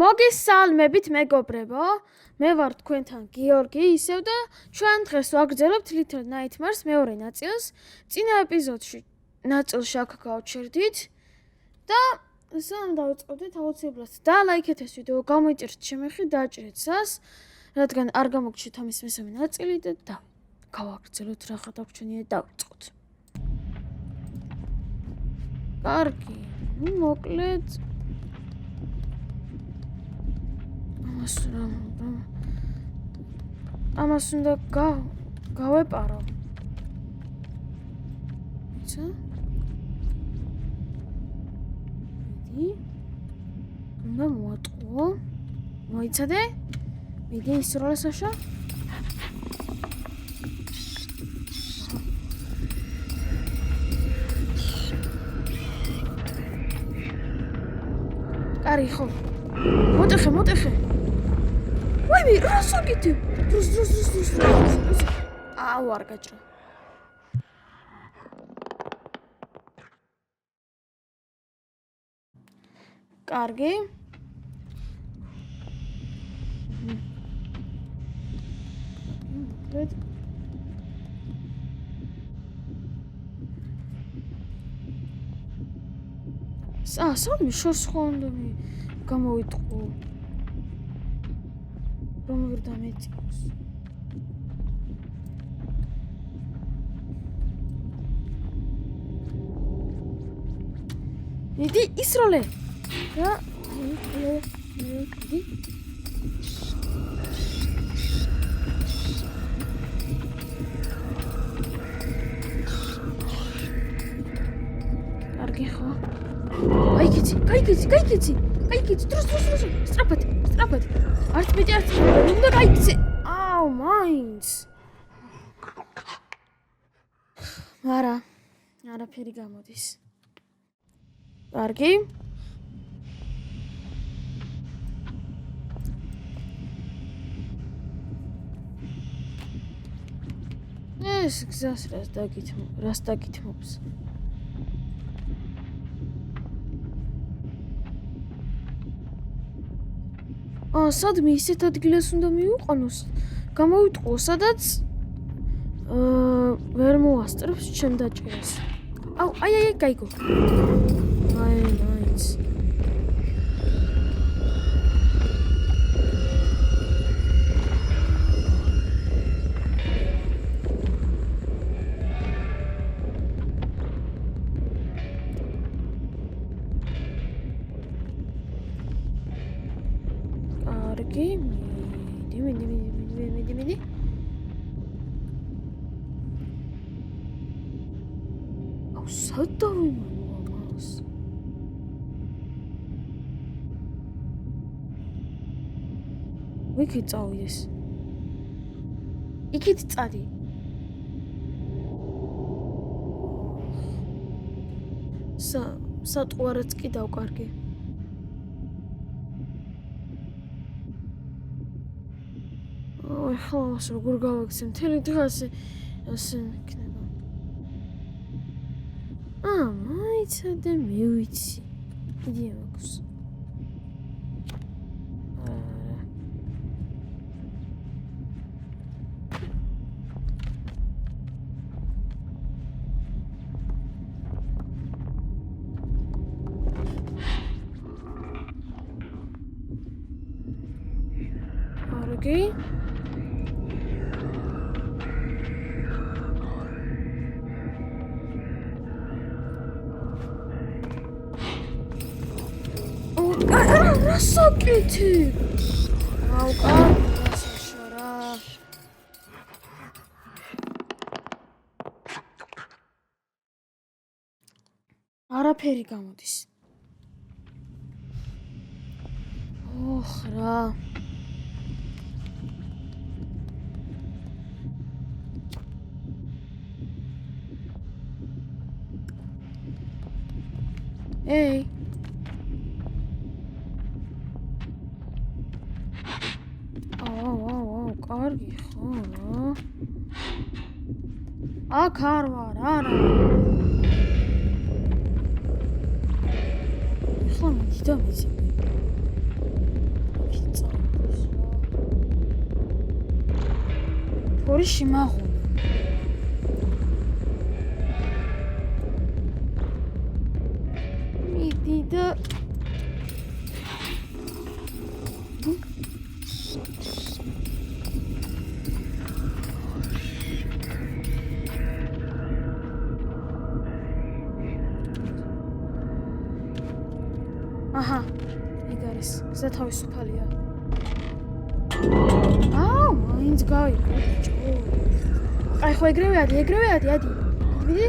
მოგესალმებით მეგობრებო, მე ვარ თქვენთან გიორგი ისევ და ჩვენ დღეს ვაგრძელებთ Little Nightmares მეორე ნაწილს. წინა ეპიზოდში ნაწილში აქ გავჩერდით და სანამ დავიწყებდით აუცილებლად დალაიქეთ ეს ვიდეო, გამოიწერთ შემეხი, დააჭერეთ სას, რადგან არ გამოგჩნდეთ ამის მესამე ნაწილი და გავაგრძელოთ რა დაგვრჩენია დავიწყოთ. კარგი, მოკლედ ამას უნდა გავეპარო. იცი? მიდი. უნდა მოატყუო. მოიცადე? მიდი ისროლე საშა. კარი ხო. მოტეხე. ვაიმე, რა საგიტი? დროს. აუ, არ გაჭრა. კარგი. სამი შორს ხო უნდა გამოვიტყო. რომ ვერ დამეწიოს. მიდი ისროლე. რა? მიდი. კარგი ხო? გაიქეცი. დროს. სწრაფად. არც უნდა გაიქცე. აუ, მაინც. არაფერი გამოდის. კარგი. ეს გზას რას დაგითმობს? სადმე ისეთ ადგილას უნდა მივიყვანოს, გამოვიტყუო, სადაც ვერ მოასწრებს ჩემ დაჭერას. აუ, აი, გაიგო. მაინც. კარგი, მიდი. აუ, სად დავიმალო ამას? ვიქით წავიდეს. იქით წადი. სატყუარაც კი დავკარგი. ხალხს როგორ გავაქცე მთელი დღე ასე იქნება. მაიცადე მივიცი. იდი ამაქვს. კარგი. რა საკეთი? აუ, გასაშორა. არაფერი გამოდის. რა. ეი. კარგი ხო რა. აქ არ ვარ, არა. ხო, მიდი და მიცი. შორის შემაღული. მიდი და აჰა, ეგ არის, გზა თავისუფალია. მაინც გაიგო. აი ხო ეგრევე ადი. მიდი.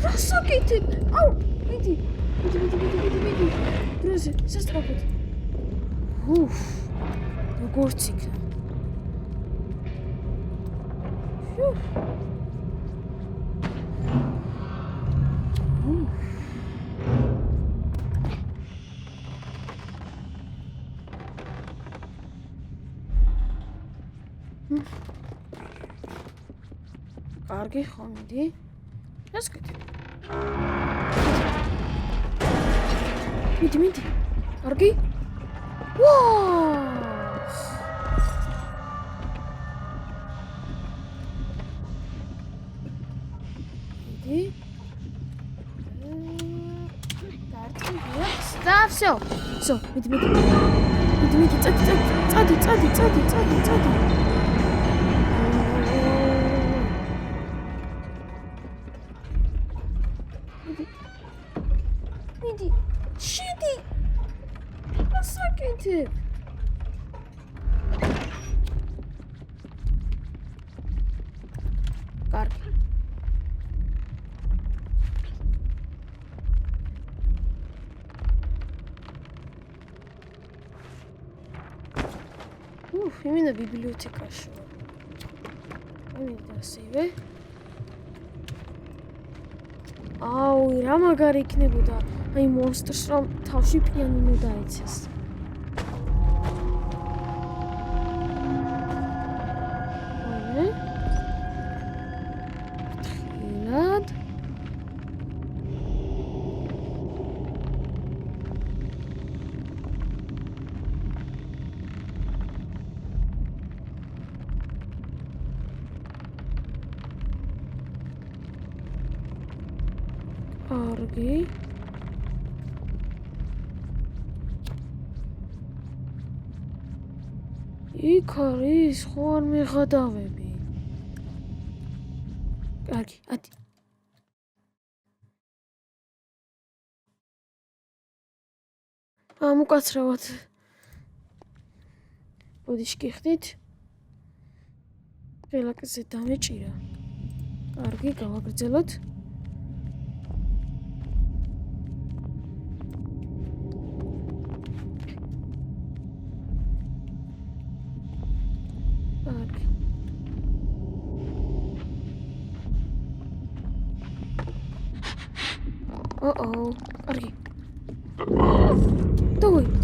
რა საკეთებ? აუ, მიდი. დროზე, სასწრაფოდ. როგორც იქნა. კარგი ხო მიდი. რას გეტყვი? მიდი. კარგი? მიდი. კარგი. და всё. მიდი. წადი. მიდი. შედი. ასაკეთებ. კარგი. იმენა ბიბლიოთეკაში. ასევე. აუ, რა მაგარი იქნებოდა. აი მონსტრს რომ თავში პიანინო დაეცეს. კარგი. იქ არის ხო არ მეღადავები. კარგი, ადი. მოკაცრავად. ბოდიში გიხდით. რელაქსზე დამეჭირა. კარგი, გავაგრძელოთ. კარგი.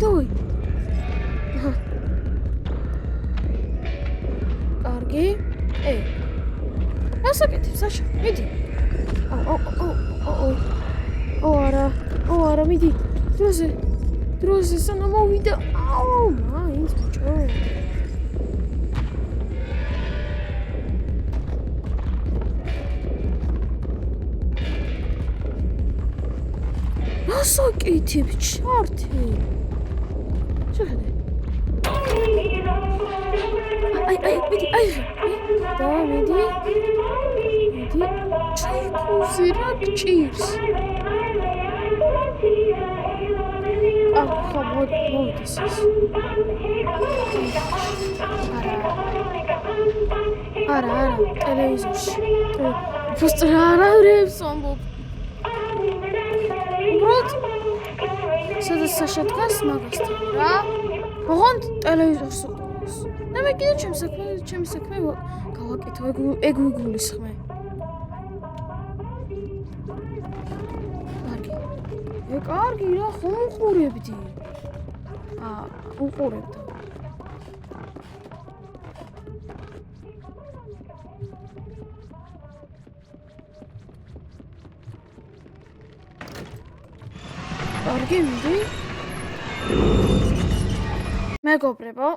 დავი. კარგი. ასაკეთებ, საშა, მიდი. არა, მიდი. დროზე სანამ მოვიდა. მაინც ბიჭო. ასაკეთებ, ჩართი. შეხედე. მიდი. ჩაიქუზე რა გჭირს. ხო, მოვიდეს ის. არა, ტელევიზორში. просто არავრებს ამბობ. უბრალოდ სადაც საშა დგას მაგასთან რა. ოღონდ ტელევიზორს უყურებს. და მე კიდე ჩემი საქმე გავაკეთო, ეგ ვიგულისხმე. კარგი რა, ხომ უყურებდი? უყურებდა. კარგი, მიდი. მეგობრებო,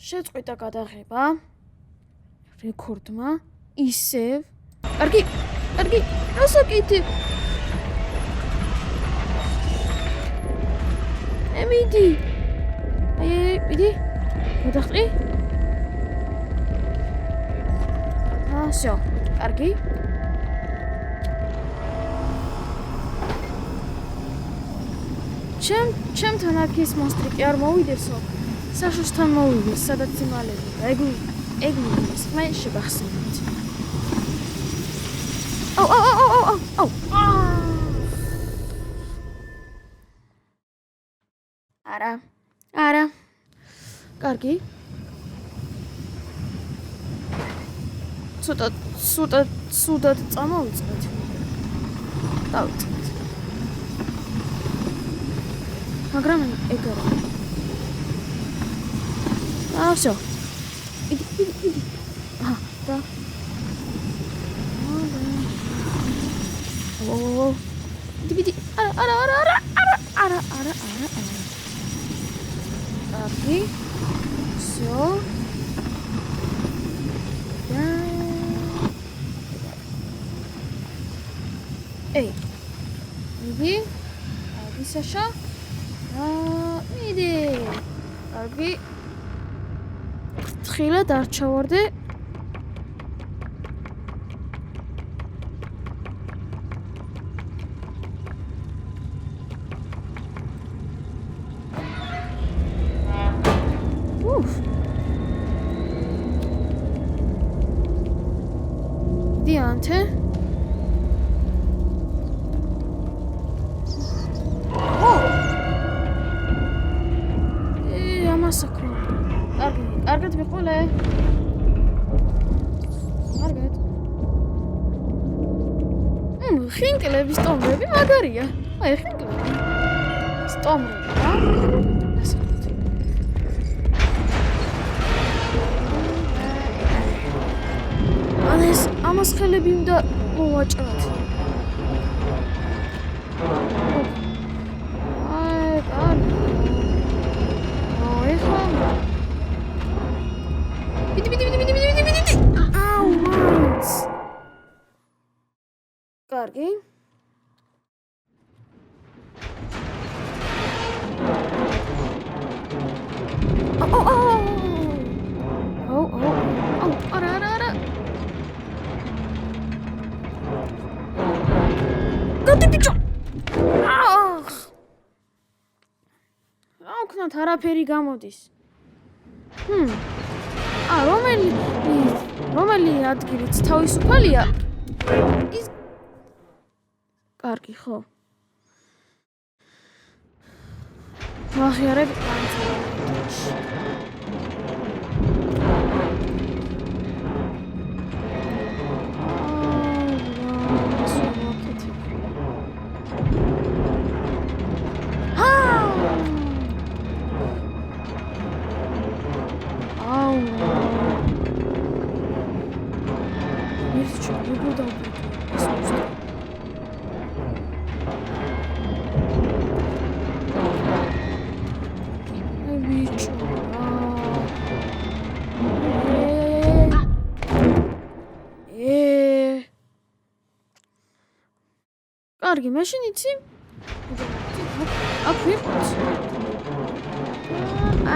შეწყვიტა გადაღება რეკორდმა. ისევ. კარგი, რასაკეთებ? მიდი. მიდი. გადახტი? всё. კარგი. ჩემთან აქ ის მონსტრი კი არ მოვიდესო. საშუშთან მოვიდეს, სადაც იმალები. ეგულის, მე შეგახსენებთ. აუ. არა. კარგი. სუდად წამოვიწყეთ. დავიწყეთ. მაგრამ ეგ არა. всё. იდი. და. იდი. არა. კარგი. всё. მიდი. ისაშა. მიდი. კარგი. თხილად არ ჩავარდე. დიანთე. კარგად მიყოლე. კარგად. ხინკლების სტომრები მაგარია. აი ხინკლები. სტომრები რა. ამას ხელები უნდა მოვაჭრათ. კარგი. არა. გადიბიჭო. აუქნათ არაფერი გამოდის. რომელი ადგილიც თავისუფალია? ის კარგი ხო? ვახიარებ კარგი, მაშინ იცი? აქ ვიყოთ.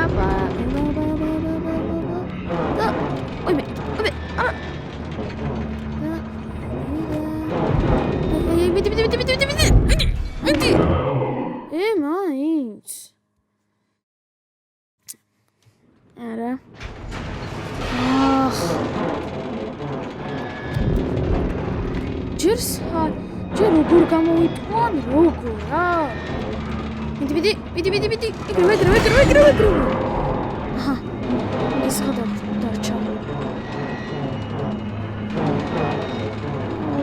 აბა. ოიმე. მიდი. მაინც. არა. ჯერ როგორ გამოვიტყვან, როგორ რა? მიდი. ეგრევე. აჰა. ეს ხოდა დარჩა.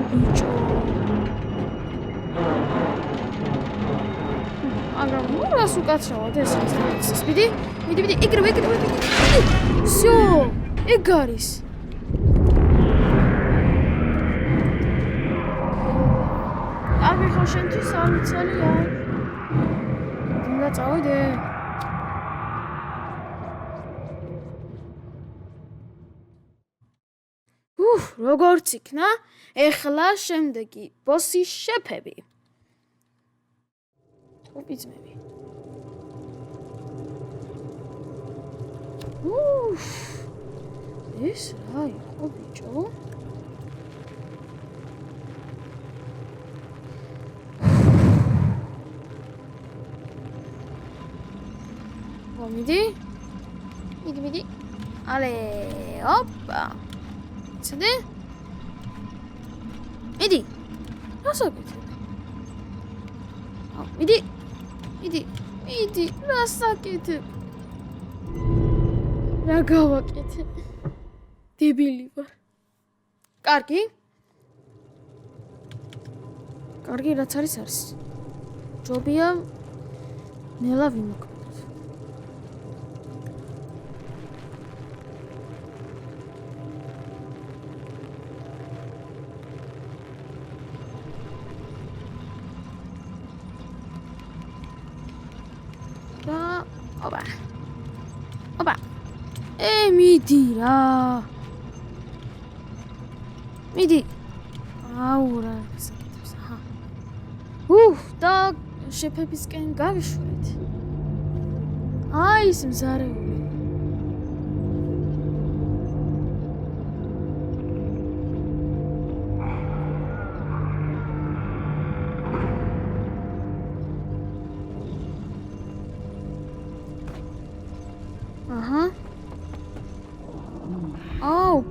ბიჭო. მაგრამ რას უკაცრავად ეს ის. მიდი. ეგრევე. всё. ეგ არის. კარგი ხო შენთვის სამიცალია. უნდა წავიდე. როგორც იქნა, ეხლა შემდეგი ბოსის შეფები. ოპიცმები. ეს რა იყო, ბიჭო? მიდი. Ale, opa. ცდე? მიდი. რასაკეთებ? მიდი. რასაკეთებ? რა გავაკეთე? დებილი ვარ. კარგი, რაც არის. ჯობია ნელა ვიმოქმედო. ოპა. მიდი რა. მიდი. აუ რა გასაკეთებს. აჰა. და შეფებისკენ გავიშვით. აი ეს მზარეული.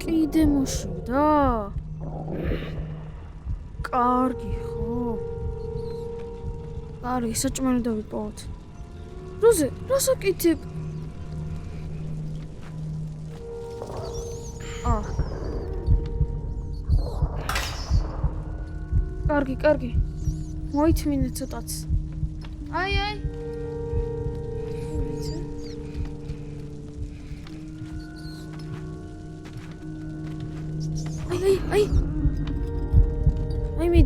კიდე მოშვიდა? კარგი ხო? კარგი, საჭმელი დავიპოვოთ. როზე, რასაკეთებ? კარგი. მოითმინე ცოტაც. აი. აი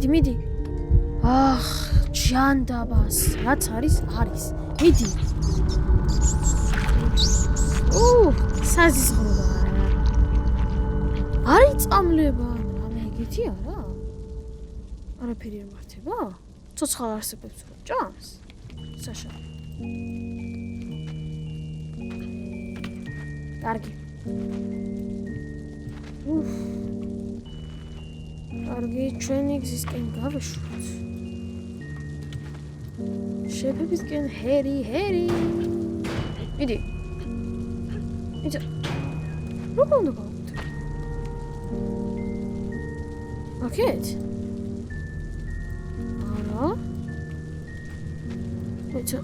მიდი. ჯანდაბას, რაც არის. მიდი. საზიზღრობა არა. არის წამლება, რამე ეგეთი არა? არაფერი არ მართება? ცოცხალ არსებებს რო ჭამს? საშა. კარგი. კარგი, ჩვენი გზისკენ გავეშვით. შეფებისკენ ჰერი. მიდი. როგორ უნდა გავაკეთო? აკეთ? არა. მოიცა.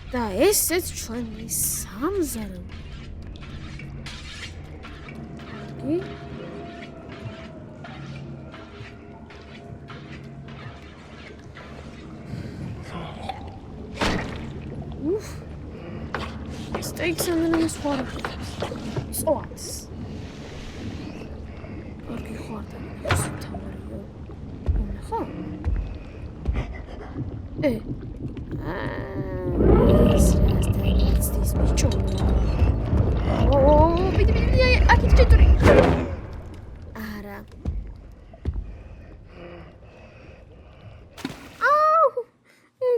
და ესეც ჩვენი სამზარო. Steaks and then this water. Sauce. Okay, water. This bicho. Bitti, aqui c'è Ara.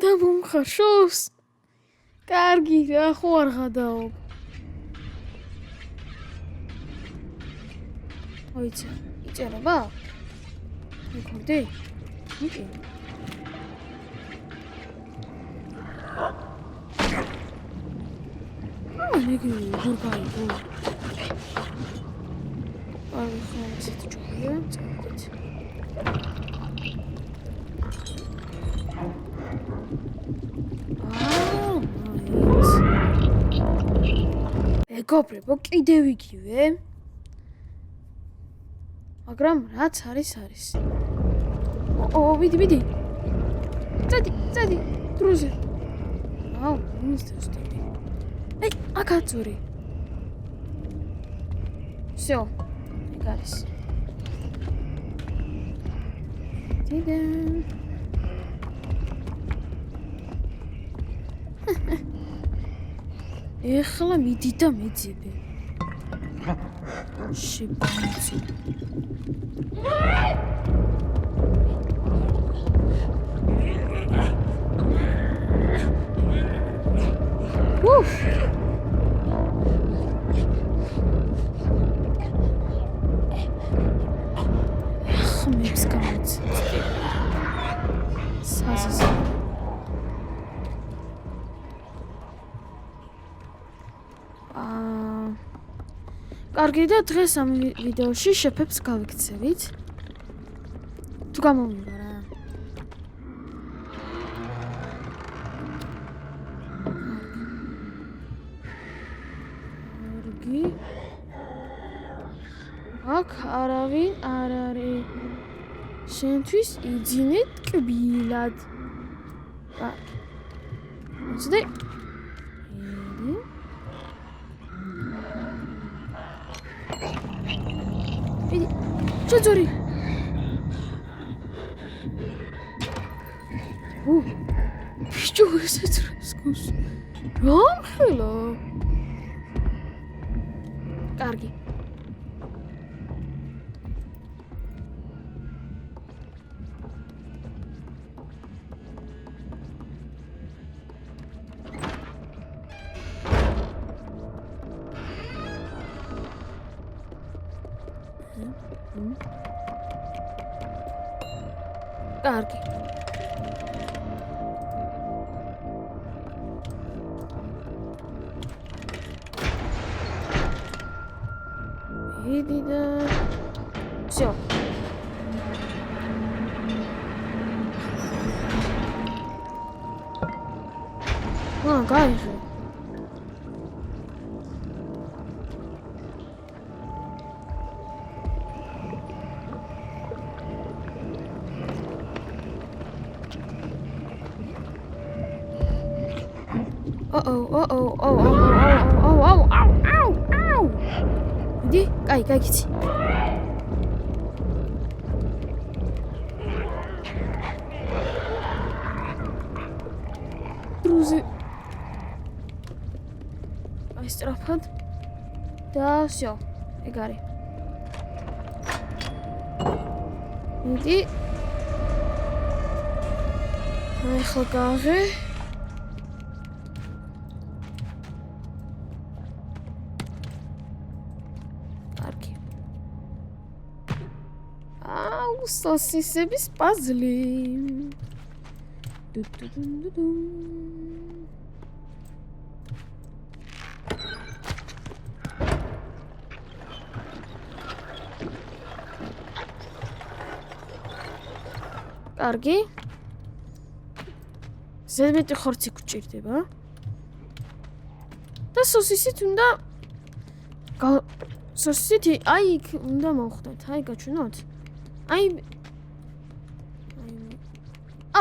და მომხარშოს. კარგი რა, ხო არ გადაობ. ოიცა, იწერება? მიქორდი? მიკი. ნიგი გურგაი. აი ხო, ისეთ ჯობია, წავიდეთ. მეგობრებო, კიდევ იგივე. მაგრამ რაც არის. ვიდი. წადი, დროზე. მისტოსტები. აკაცური. всё. ეგ არის. დიდან. ეხლა მიდი და მეძებე. შებანცი. უფ. ხმებს გამოცდი. საზაზა. კარგი და დღეს ამ ვიდეოში შეფებს გავიქცევით. თუ გამომივა რა. კარგი. აქ არავინ არ არის. შენთვის იძინე ტკბილად. მოწდე. ჩაძორი. ბიჭო ესეც რასკოს. რომხელა. კარგი. კარგი. იდი და всё. გაიღე. Иди, кай гити. Друзі. Айстрафад. Да, всё. Эгარი. Иди. Ეხლა გააღე. სოსისების პაზლი. კარგი. ზედმეტი ხორცი გვჭირდება. და სოსისით უნდა სოსისით აი იქ უნდა მოვხდეთ. აი გაჩვენოთ.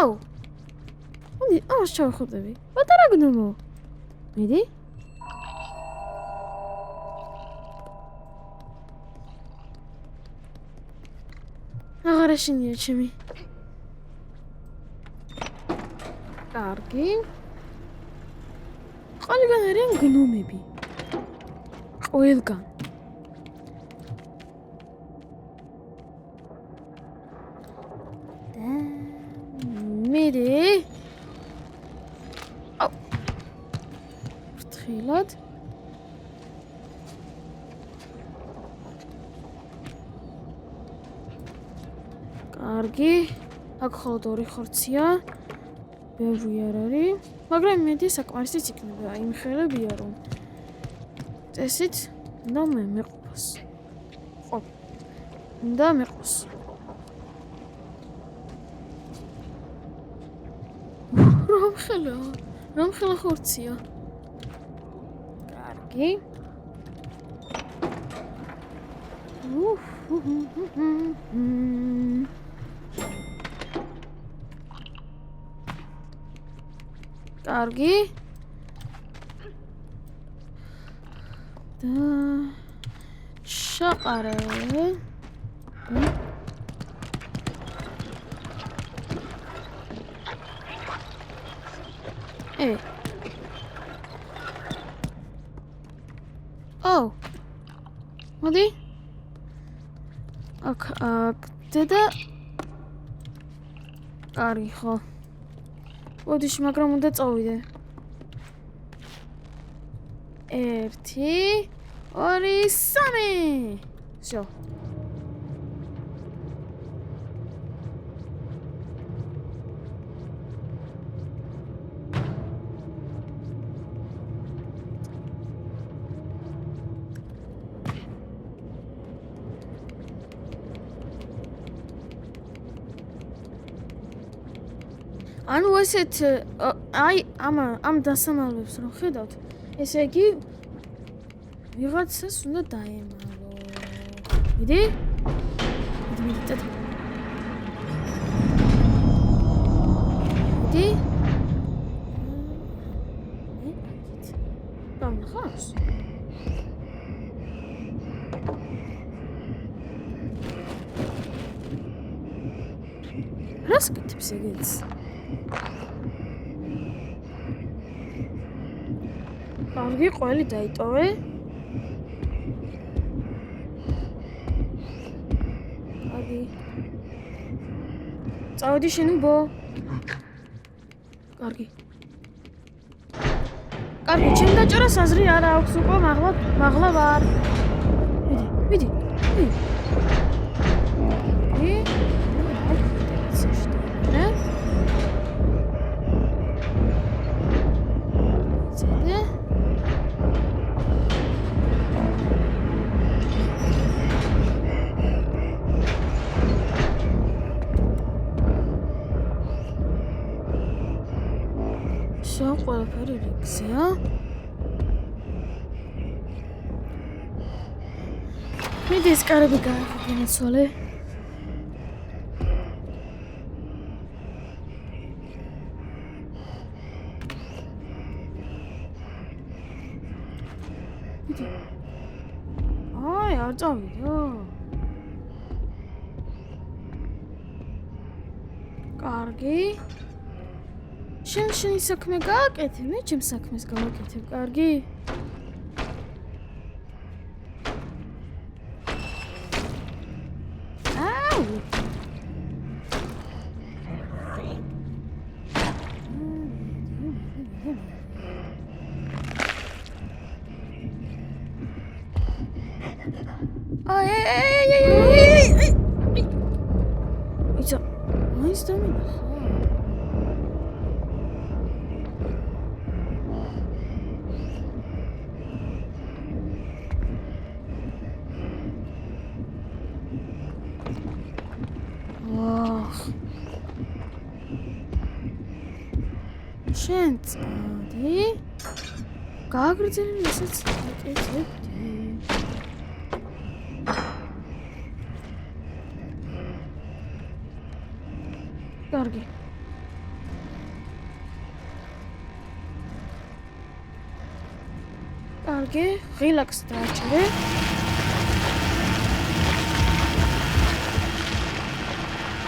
აუ. შევხვდები. პატარა გნომო. მიდი. აღარ შეშინია ჩემი. კარგი. ყველგან არიან გნომები. ყველგან. მიდი. აუ. ფრთხილად. კარგი. აქ ხოლოდ ორი ხორცია. ბევრი არ არის, მაგრამ მედი საკმარისიც იქნება. იმხელებია რომ წესით და მეყავს. ხო. და მეყავს. რომხელა ხორცია. კარგი. კარგი. და შაყარე. Oh. მოდი. აქ დედა. კარგი ხო. ოდიში, მაგრამ უნდა წავიდე. 1 2 3 всё. ანუ ესეთ აი ამ დასამალებს რომ ხედავთ, ესე იგი ვიღაცას უნდა დაემალო. მიდი? მიდი, წადი. მიდი? გამხავს? რას გიტებს ეგეც? კარგი, ყველი დაიტოვე. კარგი. წავედი შენ უბო. კარგი. კარგი, ჩემ დაჭერას აზრი არ აქვს უკვე, მაღლა ვარ. მიდი. ყველაფერი რიგზეა. მიდი ეს კარები გაახსენე. მიდი. აი, არ წავიდო. კარგი. შენ საქმე გააკეთე, მე ჩემ საქმეს გავაკეთებ, კარგი? აუ! აი! იცი, მაინც დამინახა. შენ წადი გააგრძელი რასაც აკეთებდი. კარგი. კარგი, რილაქს დააჭერე.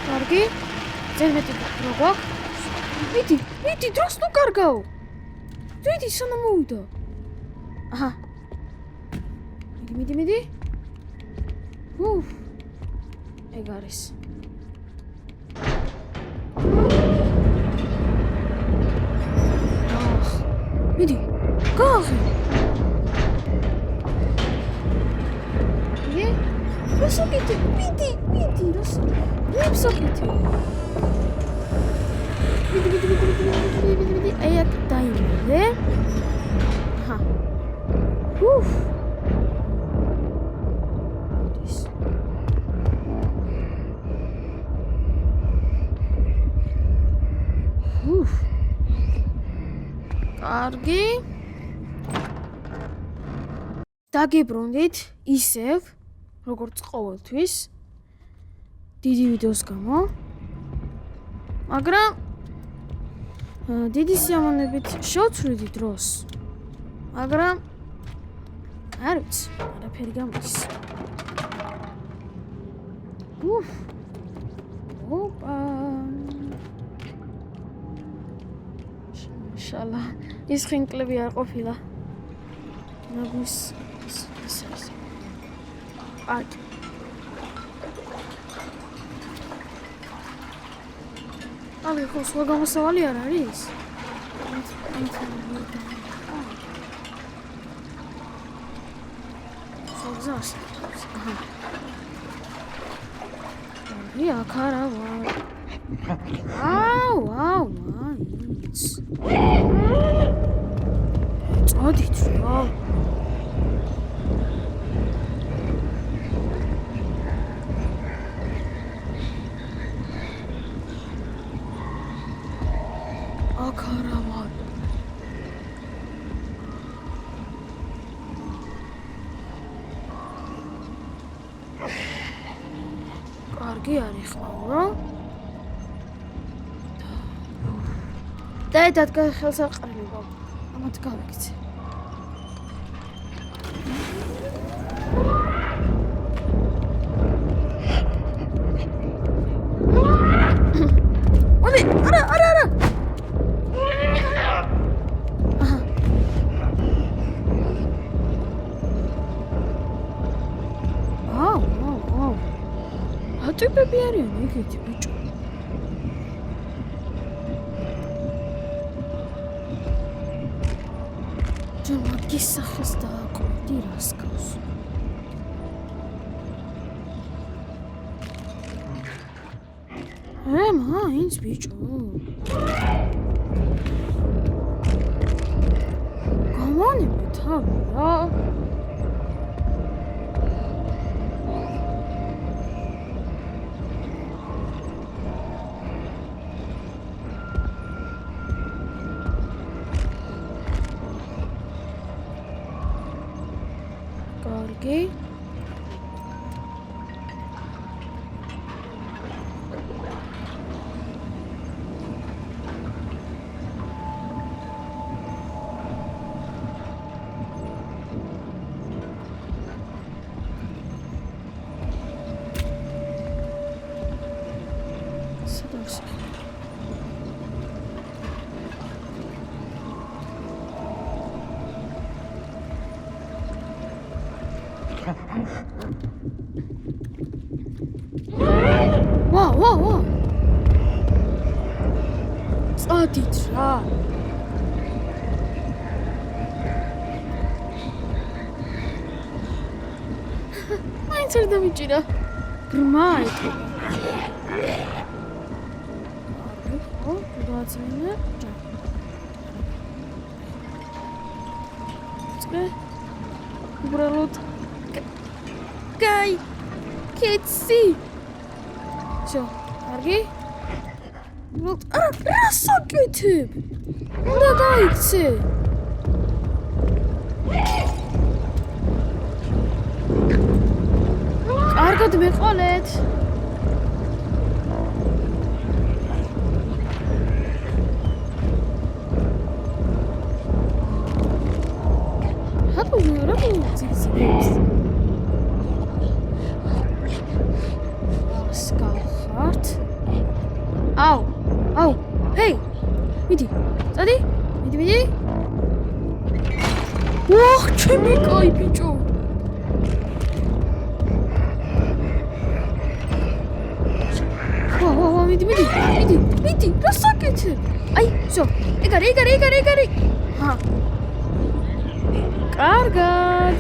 კარგი, ზედმეტი დრო გვაქვს. მიდი, დროს თუ კარგაო. მიდი, სანამ მოვიდა. აჰა. მიდი. ეგ არის. მიდი, გააღე. რასაკეთე? მიდი, რასაკეთე? მიდი, აი აქ დაიმალე. აჰა. კარგი. დაგიბრუნდით ისევ. როგორც ყოველთვის დიდი ვიდეოს გამო. მაგრამ დიდი სიამოვნებით შევცვლიდი დროს. მაგრამ არ ვიცი, არაფერი გამოდის. ოპა. შალა, ის ხინკლები არ ყოფილა. ნაგვის ის. აკ. ალე ხო სხვა გამოსავალი არ არის? სოგზას. აჰა. აქ არა ვარ. აუ, მაინც. წოდით რა. აქ არა ვარ. კარგი არის ხო? დადგა ხელს აყრილება. ამათ გავიქცე. არა. აუ. ატიპები არიან ეგეთი ბიჭო. მაგის სახეს დააკვირდი რას გავს. მაინც ბიჭო. გამონები თავი რა. კარგი. ვა. წოდით რა. მაინც არ დამიჭირა. ბრმა ეთქვა. ხო, დაძინა. წე. უბრალოდ კაი. კეცი. Всё, კარგი? რა საკეთებ? უნდა გაიქცე. კარგად მეყოლეთ. რა ძიგზიგებს? სკალხართ. აუ. ჰეი. მიდი. წადი. მიდი. ოხ, ჩემი კაი ბიჭო. მიდი. რა საკეთებ? აი, всё. ეგარი. ჰა. კარგად.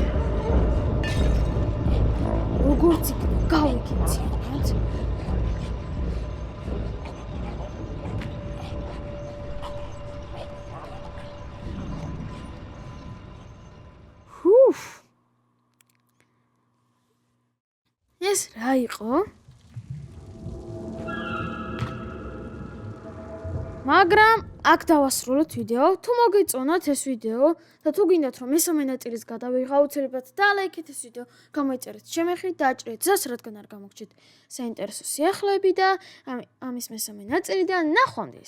როგორც გავიქცე. ეს რა იყო? მაგრამ აქ დავასრულოთ ვიდეო. თუ მოგეწონათ ეს ვიდეო და თუ გინდათ რომ მესამე ნაწილის გადავიღო, აუცილებლად დალაიქეთ ეს ვიდეო, გამოიწერეთ შემეხი, დააჭრეთ ზას, რადგან არ გამოგჩეთ საინტერესო სიახლეები და ამის მესამე ნაწილი და ნახვამდის.